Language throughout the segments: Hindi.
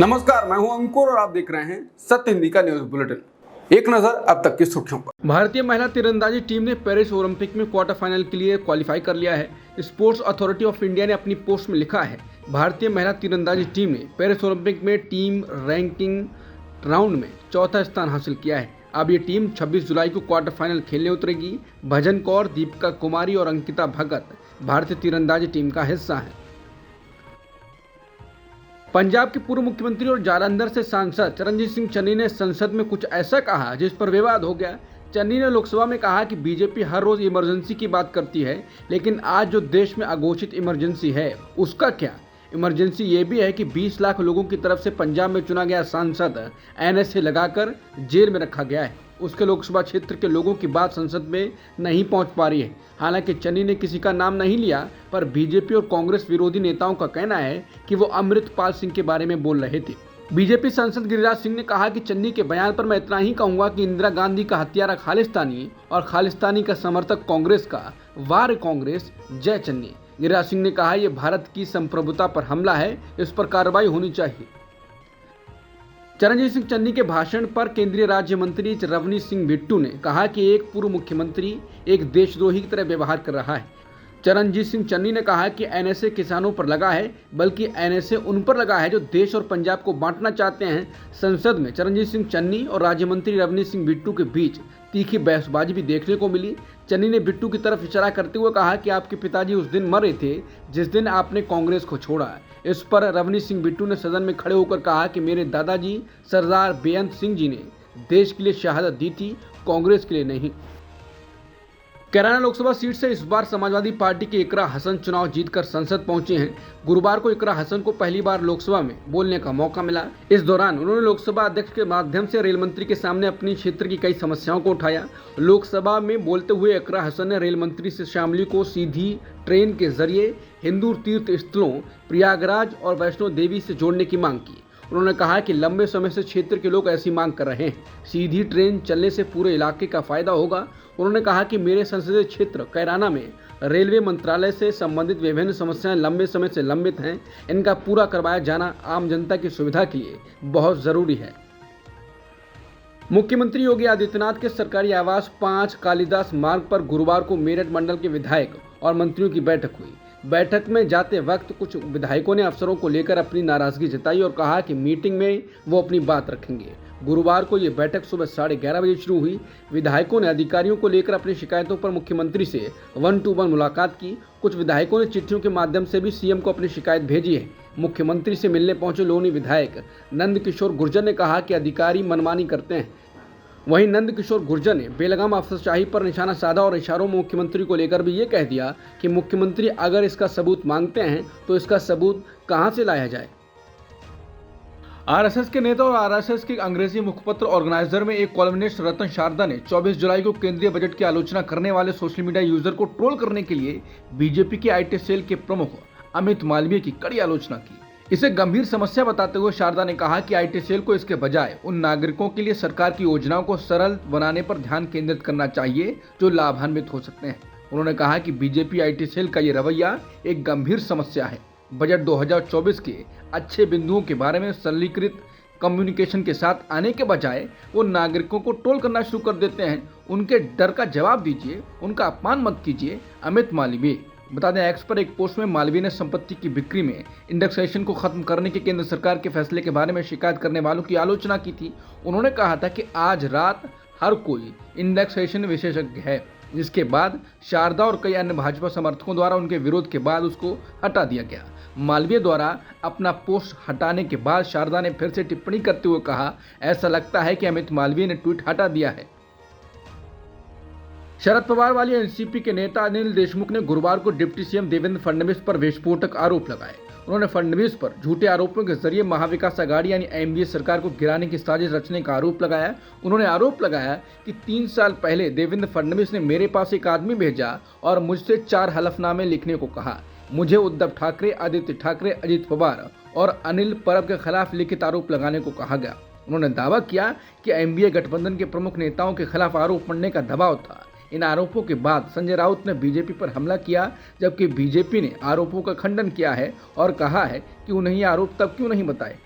नमस्कार, मैं हूं अंकुर और आप देख रहे हैं सत्य हिंदी का न्यूज बुलेटिन। एक नजर अब तक की सुर्खियों पर। भारतीय महिला तीरंदाजी टीम ने पेरिस ओलंपिक में क्वार्टर फाइनल के लिए क्वालिफाई कर लिया है। स्पोर्ट्स अथॉरिटी ऑफ इंडिया ने अपनी पोस्ट में लिखा है, भारतीय महिला तीरंदाजी टीम ने पेरिस ओलंपिक में टीम रैंकिंग राउंड में चौथा स्थान हासिल किया है। अब ये टीम 26 जुलाई को क्वार्टर फाइनल खेलने उतरेगी। भजन कौर, दीपिका कुमारी और अंकिता भगत भारतीय तीरंदाजी टीम का हिस्सा है। पंजाब के पूर्व मुख्यमंत्री और जालंधर से सांसद चरणजीत सिंह चन्नी ने संसद में कुछ ऐसा कहा जिस पर विवाद हो गया। चन्नी ने लोकसभा में कहा कि बीजेपी हर रोज इमरजेंसी की बात करती है, लेकिन आज जो देश में अघोषित इमरजेंसी है उसका क्या? इमरजेंसी ये भी है कि 20 लाख लोगों की तरफ से पंजाब में चुना गया सांसद एनएसए लगाकर जेल में रखा गया है। उसके लोकसभा क्षेत्र के लोगों की बात संसद में नहीं पहुंच पा रही है। हालांकि चन्नी ने किसी का नाम नहीं लिया, पर बीजेपी और कांग्रेस विरोधी नेताओं का कहना है कि वो अमृतपाल सिंह के बारे में बोल रहे थे। बीजेपी सांसद गिरिराज सिंह ने कहा कि चन्नी के बयान पर मैं इतना ही कहूंगा कि इंदिरा गांधी का हत्यारा खालिस्तानी और खालिस्तानी का समर्थक कांग्रेस का वार कांग्रेस, जय चन्नी। गिरिराज सिंह ने कहा, यह भारत की संप्रभुता पर हमला है, इस पर कार्रवाई होनी चाहिए। चरणजीत सिंह चन्नी के भाषण पर केंद्रीय राज्य मंत्री रवनीश सिंह बिट्टू ने कहा कि एक पूर्व मुख्यमंत्री एक देशद्रोही की तरह व्यवहार कर रहा है। चरणजीत सिंह चन्नी ने कहा कि एनएसए किसानों पर लगा है, बल्कि एनएसए उन पर लगा है जो देश और पंजाब को बांटना चाहते हैं। संसद में चरणजीत सिंह चन्नी और राज्य मंत्री रवनीश सिंह बिट्टू के बीच तीखी बहसबाजी भी देखने को मिली। चन्नी ने बिट्टू की तरफ इशारा करते हुए कहा कि आपके पिताजी उस दिन मरे थे जिस दिन आपने कांग्रेस को छोड़ा। इस पर रवनीश सिंह बिट्टू ने सदन में खड़े होकर कहा कि मेरे दादाजी सरदार बेअंत सिंह जी ने देश के लिए शहादत दी थी, कांग्रेस के लिए नहीं। कैराना लोकसभा सीट से इस बार समाजवादी पार्टी के इकरा हसन चुनाव जीतकर संसद पहुंचे हैं। गुरुवार को इकरा हसन को पहली बार लोकसभा में बोलने का मौका मिला। इस दौरान उन्होंने लोकसभा अध्यक्ष के माध्यम से रेल मंत्री के सामने अपनी क्षेत्र की कई समस्याओं को उठाया। लोकसभा में बोलते हुए इकरा हसन ने रेल मंत्री से शामली को सीधी ट्रेन के जरिए हिंदू तीर्थ स्थलों प्रयागराज और वैष्णो देवी से जोड़ने की मांग की। उन्होंने कहा कि लंबे समय से क्षेत्र के लोग ऐसी मांग कर रहे हैं। सीधी ट्रेन चलने से पूरे इलाके का फायदा होगा। उन्होंने कहा कि मेरे संसदीय क्षेत्र कैराना में रेलवे मंत्रालय से संबंधित विभिन्न समस्याएं लंबे समय से लंबित हैं। इनका पूरा करवाया जाना आम जनता की सुविधा के लिए बहुत जरूरी है। मुख्यमंत्री योगी आदित्यनाथ के सरकारी आवास 5 कालिदास मार्ग पर गुरुवार को मेरठ मंडल के विधायक और मंत्रियों की बैठक हुई। बैठक में जाते वक्त कुछ विधायकों ने अफसरों को लेकर अपनी नाराजगी जताई और कहा कि मीटिंग में वो अपनी बात रखेंगे। गुरुवार को ये बैठक सुबह 11:30 बजे शुरू हुई। विधायकों ने अधिकारियों को लेकर अपनी शिकायतों पर मुख्यमंत्री से 1-to-1 मुलाकात की। कुछ विधायकों ने चिट्ठियों के माध्यम से भी सीएम को अपनी शिकायत भेजी है। मुख्यमंत्री से मिलने पहुंचे लोनी विधायक नंद किशोर गुर्जर ने कहा कि अधिकारी मनमानी करते हैं। वहीं नंद किशोर गुर्जर ने बेलगाम अफसरशाही पर निशाना साधा और इशारों में मुख्यमंत्री को लेकर भी ये कह दिया कि मुख्यमंत्री अगर इसका सबूत मांगते हैं तो इसका सबूत कहां से लाया जाए। आरएसएस के नेता और आरएसएस के अंग्रेजी मुखपत्र ऑर्गेनाइजर में एक कॉलमनिस्ट रतन शारदा ने 24 जुलाई को केंद्रीय बजट की आलोचना करने वाले सोशल मीडिया यूजर को ट्रोल करने के लिए बीजेपी के आईटी सेल के प्रमुख अमित मालवीय की कड़ी आलोचना की। इसे गंभीर समस्या बताते हुए शारदा ने कहा कि आईटी सेल को इसके बजाय उन नागरिकों के लिए सरकार की योजनाओं को सरल बनाने पर ध्यान केंद्रित करना चाहिए जो लाभान्वित हो सकते हैं। उन्होंने कहा कि बीजेपी आईटी सेल का ये रवैया एक गंभीर समस्या है। बजट 2024 के अच्छे बिंदुओं के बारे में सरलीकृत कम्युनिकेशन के साथ आने के बजाय वो नागरिकों को ट्रोल करना शुरू कर देते हैं। उनके डर का जवाब दीजिए, उनका अपमान मत कीजिए। अमित मालवीय। बता दें, एक्स पर एक पोस्ट में मालवीय ने संपत्ति की बिक्री में इंडेक्सेशन को खत्म करने के केंद्र सरकार के फैसले के बारे में शिकायत करने वालों की आलोचना की थी। उन्होंने कहा था कि आज रात हर कोई इंडेक्सेशन विशेषज्ञ है, जिसके बाद शारदा और कई अन्य भाजपा समर्थकों द्वारा उनके विरोध के बाद उसको हटा दिया गया। मालवीय द्वारा अपना पोस्ट हटाने के बाद शारदा ने फिर से टिप्पणी करते हुए कहा, ऐसा लगता है कि अमित मालवीय ने ट्वीट हटा दिया है। शरद पवार वाली एनसीपी के नेता अनिल देशमुख ने गुरुवार को डिप्टी सीएम देवेंद्र फडणवीस पर विस्फोटक आरोप लगाए। उन्होंने फडणवीस पर झूठे आरोपों के जरिए महाविकास आघाड़ी यानी एनडीए सरकार को गिराने की साजिश रचने का आरोप लगाया। उन्होंने आरोप लगाया कि 3 साल पहले देवेंद्र फडणवीस ने मेरे पास एक आदमी भेजा और मुझसे 4 हलफनामे लिखने को कहा। मुझे उद्धव ठाकरे, आदित्य ठाकरे, अजित पवार और अनिल परब के खिलाफ लिखित आरोप लगाने को कहा गया। उन्होंने दावा किया कि एनडीए गठबंधन के प्रमुख नेताओं के खिलाफ आरोप पड़ने का दबाव था। इन आरोपों के बाद संजय राउत ने बीजेपी पर हमला किया, जबकि बीजेपी ने आरोपों का खंडन किया है और कहा है कि उन्हें ये आरोप तब क्यों नहीं बताए।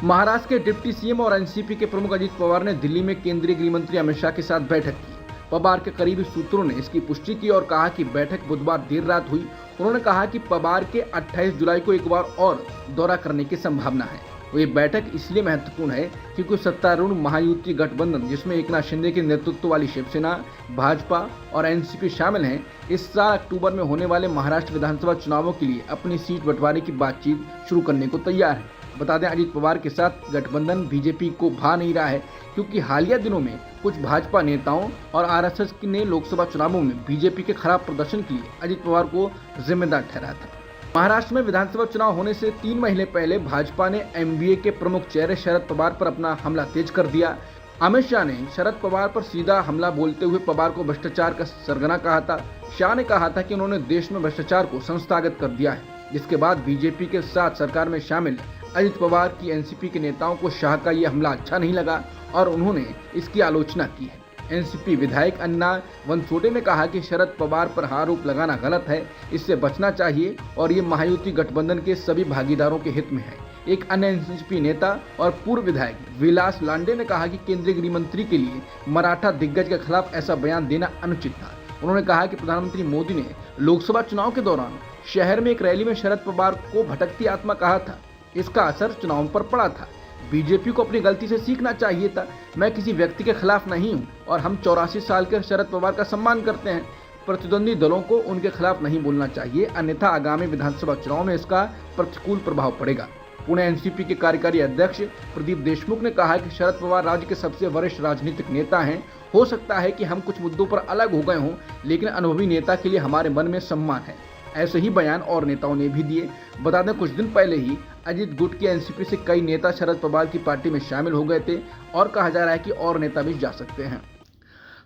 महाराष्ट्र के डिप्टी सीएम और एनसीपी के प्रमुख अजित पवार ने दिल्ली में केंद्रीय गृह मंत्री अमित शाह के साथ बैठक की। पवार के करीबी सूत्रों ने इसकी पुष्टि की और कहा कि बैठक बुधवार देर रात हुई। उन्होंने कहा कि पवार के 28 जुलाई को एक बार और दौरा करने की संभावना है। ये बैठक इसलिए महत्वपूर्ण है क्योंकि सत्तारूढ़ महायुति गठबंधन, जिसमें एकनाथ शिंदे के नेतृत्व वाली शिवसेना, भाजपा और एनसीपी शामिल हैं, इस साल अक्टूबर में होने वाले महाराष्ट्र विधानसभा चुनावों के लिए अपनी सीट बंटवारे की बातचीत शुरू करने को तैयार है। बता दें, अजित पवार के साथ गठबंधन बीजेपी को भा नहीं रहा है क्योंकि हालिया दिनों में कुछ भाजपा नेताओं और आरएसएस ने लोकसभा चुनावों में बीजेपी के खराब प्रदर्शन के लिए अजित पवार को जिम्मेदार ठहराया था। महाराष्ट्र में विधानसभा चुनाव होने से 3 महीने पहले भाजपा ने एमवीए के प्रमुख चेहरे शरद पवार पर अपना हमला तेज कर दिया। अमित शाह ने शरद पवार पर सीधा हमला बोलते हुए पवार को भ्रष्टाचार का सरगना कहा था। शाह ने कहा था कि उन्होंने देश में भ्रष्टाचार को संस्थागत कर दिया है, जिसके बाद बीजेपी के साथ सरकार में शामिल अजित पवार की एनसीपी के नेताओं को शाह का ये हमला अच्छा नहीं लगा और उन्होंने इसकी आलोचना की है। एनसीपी विधायक अन्ना वनसोडे ने कहा कि शरद पवार पर आरोप लगाना गलत है, इससे बचना चाहिए और ये महायुति गठबंधन के सभी भागीदारों के हित में है। एक अन्य एनसीपी नेता और पूर्व विधायक विलास लांडे ने कहा कि केंद्रीय गृह मंत्री के लिए मराठा दिग्गज के खिलाफ ऐसा बयान देना अनुचित था। उन्होंने कहा कि प्रधानमंत्री मोदी ने लोकसभा चुनाव के दौरान शहर में एक रैली में शरद पवार को भटकती आत्मा कहा था। इसका असर चुनाव पर पड़ा था। बीजेपी को अपनी गलती से सीखना चाहिए था। मैं किसी व्यक्ति के खिलाफ नहीं हूं और हम 84 साल के शरद पवार का सम्मान करते हैं। प्रतिद्वंदी दलों को उनके खिलाफ नहीं बोलना चाहिए, अन्यथा आगामी विधानसभा चुनाव में इसका प्रतिकूल प्रभाव पड़ेगा। पुणे एनसीपी के कार्यकारी अध्यक्ष प्रदीप देशमुख ने कहा कि शरद पवार राज्य के सबसे वरिष्ठ राजनीतिक नेता हैं। हो सकता है कि हम कुछ मुद्दों पर अलग हो गए हों, लेकिन अनुभवी नेता के लिए हमारे मन में सम्मान है। ऐसे ही बयान और नेताओं ने भी दिए। बता दें, कुछ दिन पहले ही अजित गुट की एनसीपी से कई नेता शरद पवार की पार्टी में शामिल हो गए थे और कहा जा रहा है कि और नेता भी जा सकते हैं।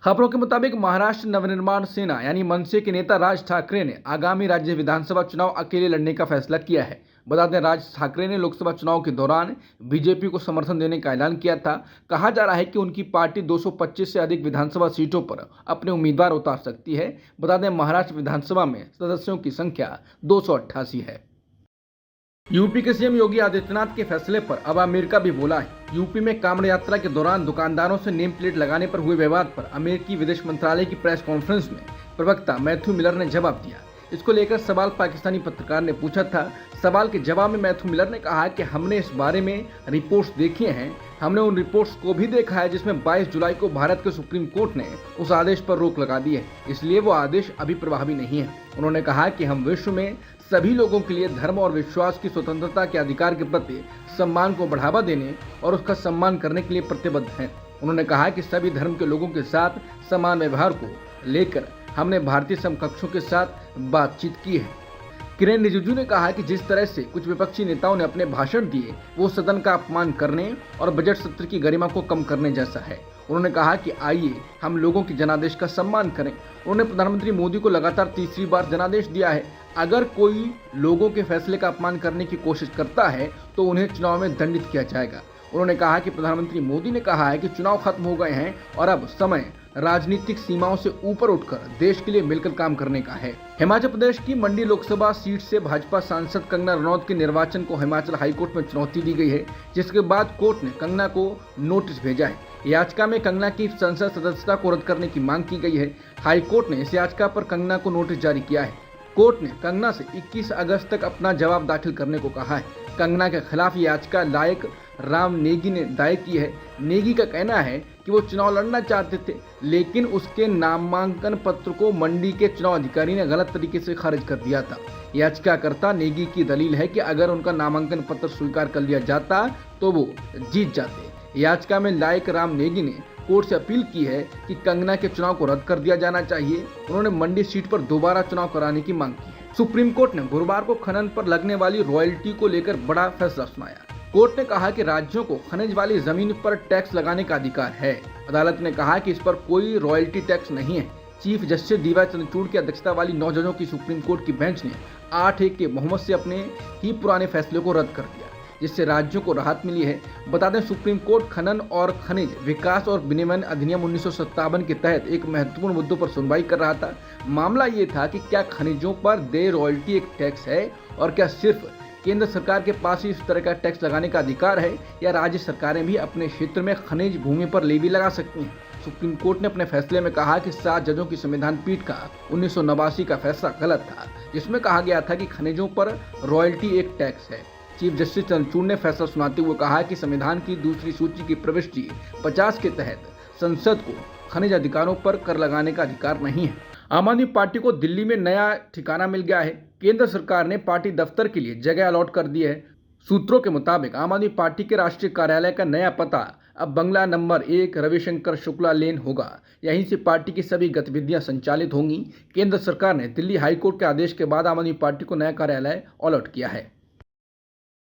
खबरों के मुताबिक महाराष्ट्र नवनिर्माण सेना यानी मनसे के नेता राज ठाकरे ने आगामी राज्य विधानसभा चुनाव अकेले लड़ने का फैसला किया है। बता दें, राज ठाकरे ने लोकसभा चुनाव के दौरान बीजेपी को समर्थन देने का ऐलान किया था। कहा जा रहा है कि उनकी पार्टी 225 से अधिक विधानसभा सीटों पर अपने उम्मीदवार उतार सकती है। बता दें, महाराष्ट्र विधानसभा में सदस्यों की संख्या 288 है। यूपी के सीएम योगी आदित्यनाथ के फैसले पर अब अमेरिका भी बोला है। यूपी में कांवड़ यात्रा के दौरान दुकानदारों से नेम प्लेट लगाने पर हुए विवाद पर अमेरिकी विदेश मंत्रालय की प्रेस कॉन्फ्रेंस में प्रवक्ता मैथ्यू मिलर ने जवाब दिया। इसको लेकर सवाल पाकिस्तानी पत्रकार ने पूछा था। सवाल के जवाब में मैथ्यू मिलर ने कहा कि हमने इस बारे में रिपोर्ट्स देखी हैं। हमने उन रिपोर्ट्स को भी देखा है जिसमें 22 जुलाई को भारत के सुप्रीम कोर्ट ने उस आदेश पर रोक लगा दी है, इसलिए वो आदेश अभी प्रभावी नहीं है। उन्होंने कहा कि हम विश्व में सभी लोगों के लिए धर्म और विश्वास की स्वतंत्रता के अधिकार के प्रति सम्मान को बढ़ावा देने और उसका सम्मान करने के लिए प्रतिबद्ध हैं। उन्होंने कहा कि सभी धर्म के लोगों के साथ समान व्यवहार को लेकर हमने भारतीय समकक्षों के साथ बातचीत की है। किरेन रिजिजू ने कहा कि जिस तरह से कुछ विपक्षी नेताओं ने अपने भाषण दिए वो सदन का अपमान करने और बजट सत्र की गरिमा को कम करने जैसा है। उन्होंने कहा कि आइए हम लोगों के जनादेश का सम्मान करें। उन्होंने प्रधानमंत्री मोदी को लगातार तीसरी बार जनादेश दिया है। अगर कोई लोगों के फैसले का अपमान करने की कोशिश करता है तो उन्हें चुनाव में दंडित किया जाएगा। उन्होंने कहा कि प्रधानमंत्री मोदी ने कहा है कि चुनाव खत्म हो गए हैं और अब समय राजनीतिक सीमाओं से ऊपर उठकर देश के लिए मिलकर काम करने का है। हिमाचल प्रदेश की मंडी लोकसभा सीट से भाजपा सांसद कंगना रनौत के निर्वाचन को हिमाचल हाईकोर्ट में चुनौती दी गई है, जिसके बाद कोर्ट ने कंगना को नोटिस भेजा है। याचिका में कंगना की संसद सदस्यता को रद्द करने की मांग की गई है। हाईकोर्ट ने इस याचिका पर कंगना को नोटिस जारी किया है। कोर्ट ने कंगना से 21 अगस्त तक अपना जवाब दाखिल करने को कहा है। कंगना के खिलाफ याचिका लायक राम नेगी ने दायर की है। नेगी का कहना है कि वो चुनाव लड़ना चाहते थे, लेकिन उसके नामांकन पत्र को मंडी के चुनाव अधिकारी ने गलत तरीके से खारिज कर दिया था। याचिकाकर्ता नेगी की दलील है कि अगर उनका नामांकन पत्र स्वीकार कर लिया जाता तो वो जीत जाते। याचिका में लायक राम नेगी ने कोर्ट से अपील की है कि कंगना के चुनाव को रद्द कर दिया जाना चाहिए। उन्होंने मंडी सीट पर दोबारा चुनाव कराने की मांग की है। सुप्रीम कोर्ट ने गुरुवार को खनन पर लगने वाली रॉयल्टी को लेकर बड़ा फैसला सुनाया। कोर्ट ने कहा कि राज्यों को खनिज वाली जमीन पर टैक्स लगाने का अधिकार है। अदालत ने कहा कि इस पर कोई रॉयल्टी टैक्स नहीं है। चीफ जस्टिस डीवाई चंद्रचूड़ की अध्यक्षता वाली 9 जजों की सुप्रीम कोर्ट की बेंच ने 8-1 के बहुमत से अपने ही पुराने फैसले को रद्द कर दिया, जिससे राज्यों को राहत मिली है। बता दें, सुप्रीम कोर्ट खनन और खनिज विकास और विनियमन अधिनियम 1957 के तहत एक महत्वपूर्ण मुद्दों पर सुनवाई कर रहा था। मामला ये था कि क्या खनिजों पर देय रॉयल्टी एक टैक्स है और क्या सिर्फ केंद्र सरकार के पास ही इस तरह का टैक्स लगाने का अधिकार है या राज्य सरकारें भी अपने क्षेत्र में खनिज भूमि पर लेवी लगा सकती हैं? सुप्रीम कोर्ट ने अपने फैसले में कहा कि 7 जजों की संविधान पीठ का 1989 का फैसला गलत था, जिसमें कहा गया था कि खनिजों पर रॉयल्टी एक टैक्स है। चीफ जस्टिस चंद्रचूड़ ने फैसला सुनाते हुए कहा कि संविधान की दूसरी सूची की प्रविष्टि 50 के तहत संसद को खनिज अधिकारों पर कर लगाने का अधिकार नहीं है। आम आदमी पार्टी को दिल्ली में नया ठिकाना मिल गया है। केंद्र सरकार ने पार्टी दफ्तर के लिए जगह अलॉट कर दी है। सूत्रों के मुताबिक आम आदमी पार्टी के राष्ट्रीय कार्यालय का नया पता अब बंगला नंबर 1 रविशंकर शुक्ला लेन होगा। यहीं से पार्टी की सभी गतिविधियां संचालित होंगी। केंद्र सरकार ने दिल्ली हाईकोर्ट के आदेश के बाद आम आदमी पार्टी को नया कार्यालय अलॉट किया है।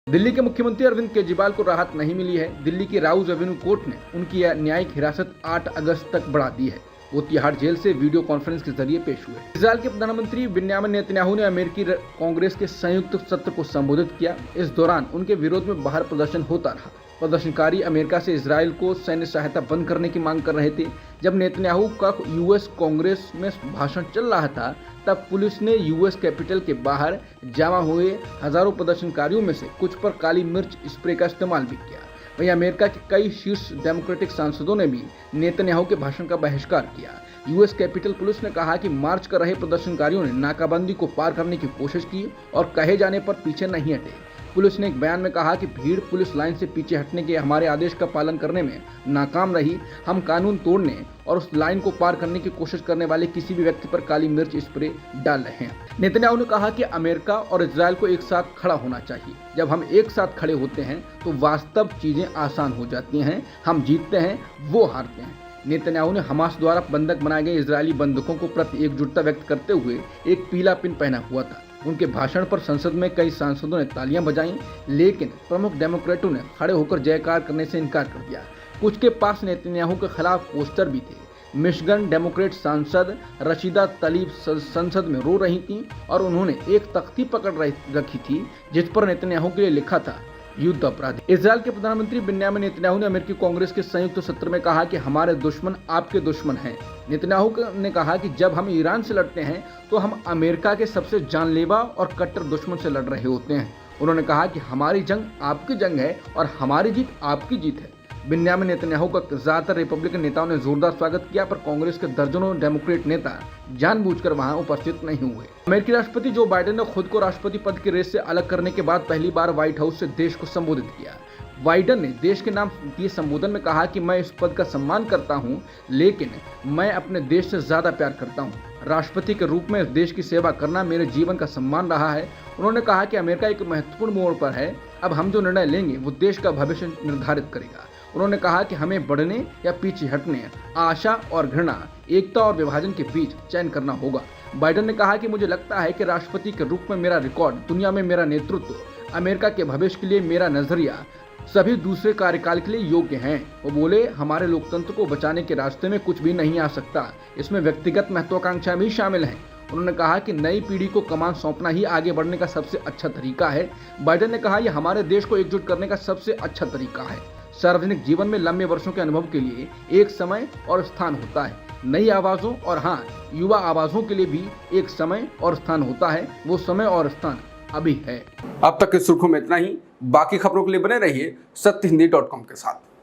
दिल्ली के मुख्यमंत्री अरविंद केजरीवाल को राहत नहीं मिली है। दिल्ली की राउज एवेन्यू कोर्ट ने उनकी न्यायिक हिरासत 8 अगस्त तक बढ़ा दी है। वो तिहाड़ जेल से वीडियो कॉन्फ्रेंस के जरिए पेश हुए। इजरायल के प्रधानमंत्री बिन्यामिन नेतन्याहू ने अमेरिकी कांग्रेस के संयुक्त सत्र को संबोधित किया। इस दौरान उनके विरोध में बाहर प्रदर्शन होता रहा। प्रदर्शनकारी अमेरिका से इजरायल को सैन्य सहायता बंद करने की मांग कर रहे थे। जब नेतन्याहू का यूएस कांग्रेस में भाषण चल रहा था, तब पुलिस ने यूएस कैपिटल के बाहर जमा हुए हजारों प्रदर्शनकारियों में से कुछ पर काली मिर्च स्प्रे का इस्तेमाल भी किया। वहीं अमेरिका के कई शीर्ष डेमोक्रेटिक सांसदों ने भी नेतन्याहू के भाषण का बहिष्कार किया। यूएस कैपिटल पुलिस ने कहा कि मार्च कर रहे प्रदर्शनकारियों ने नाकाबंदी को पार करने की कोशिश की और कहे जाने पर पीछे नहीं हटे। पुलिस ने एक बयान में कहा कि भीड़ पुलिस लाइन से पीछे हटने के हमारे आदेश का पालन करने में नाकाम रही। हम कानून तोड़ने और उस लाइन को पार करने की कोशिश करने वाले किसी भी व्यक्ति पर काली मिर्च स्प्रे डाल रहे हैं। नेतन्याहू ने कहा कि अमेरिका और इजरायल को एक साथ खड़ा होना चाहिए। जब हम एक साथ खड़े होते हैं तो वास्तव चीजें आसान हो जाती हैं। हम जीतते हैं, वो हारते हैं। नेतन्याहू ने हमास द्वारा बंधक बनाए गए इजरायली बंधकों को प्रति एकजुटता व्यक्त करते हुए एक पीला पिन पहना हुआ था। उनके भाषण पर संसद में कई सांसदों ने तालियां बजाईं, लेकिन प्रमुख डेमोक्रेटों ने खड़े होकर जयकार करने से इनकार कर दिया। कुछ के पास नेतन्याहू के खिलाफ पोस्टर भी थे। मिशिगन डेमोक्रेट सांसद रशीदा तलीब संसद में रो रही थीं और उन्होंने एक तख्ती पकड़ रखी थी जिस पर नेतन्याहू के लिए लिखा था युद्ध अपराधी। इजरायल के प्रधानमंत्री बिन्यामिन नेतन्याहू ने अमेरिकी कांग्रेस के संयुक्त सत्र में कहा कि हमारे दुश्मन आपके दुश्मन हैं। नेतन्याहू ने कहा कि जब हम ईरान से लड़ते हैं तो हम अमेरिका के सबसे जानलेवा और कट्टर दुश्मन से लड़ रहे होते हैं। उन्होंने कहा कि हमारी जंग आपकी जंग है और हमारी जीत आपकी जीत है। बिन्यामिन नेतन्याहू का ज्यादातर रिपब्लिकन नेताओं ने जोरदार स्वागत किया, पर कांग्रेस के दर्जनों डेमोक्रेट नेता जानबूझकर वहां उपस्थित नहीं हुए। अमेरिकी राष्ट्रपति जो बाइडेन ने खुद को राष्ट्रपति पद की रेस से अलग करने के बाद पहली बार व्हाइट हाउस से देश को संबोधित किया। बाइडेन ने देश के नाम दिए संबोधन में कहा कि मैं इस पद का सम्मान करता हूं, लेकिन मैं अपने देश से ज्यादा प्यार करता हूं। राष्ट्रपति के रूप में इस देश की सेवा करना मेरे जीवन का सम्मान रहा है। उन्होंने कहा कि अमेरिका एक महत्वपूर्ण मोड़ पर है। अब हम जो निर्णय लेंगे वो देश का भविष्य निर्धारित करेगा। उन्होंने कहा कि हमें बढ़ने या पीछे हटने, आशा और घृणा, एकता और विभाजन के बीच चयन करना होगा। बाइडेन ने कहा कि मुझे लगता है कि राष्ट्रपति के रूप में मेरा रिकॉर्ड, दुनिया में मेरा नेतृत्व, अमेरिका के भविष्य के लिए मेरा नजरिया सभी दूसरे कार्यकाल के लिए योग्य हैं। वो बोले, हमारे लोकतंत्र को बचाने के रास्ते में कुछ भी नहीं आ सकता, इसमें व्यक्तिगत महत्वाकांक्षा भी शामिल है। उन्होंने कहा कि नई पीढ़ी को कमान सौंपना ही आगे बढ़ने का सबसे अच्छा तरीका है। बाइडेन ने कहा, यह हमारे देश को एकजुट करने का सबसे अच्छा तरीका है। सार्वजनिक जीवन में लंबे वर्षों के अनुभव के लिए एक समय और स्थान होता है। नई आवाजों और युवा आवाजों के लिए भी एक समय और स्थान होता है। वो समय और स्थान अभी है। अब तक की सुर्खियों में इतना ही। बाकी खबरों के लिए बने रहिए सत्यहिंदी.com के साथ।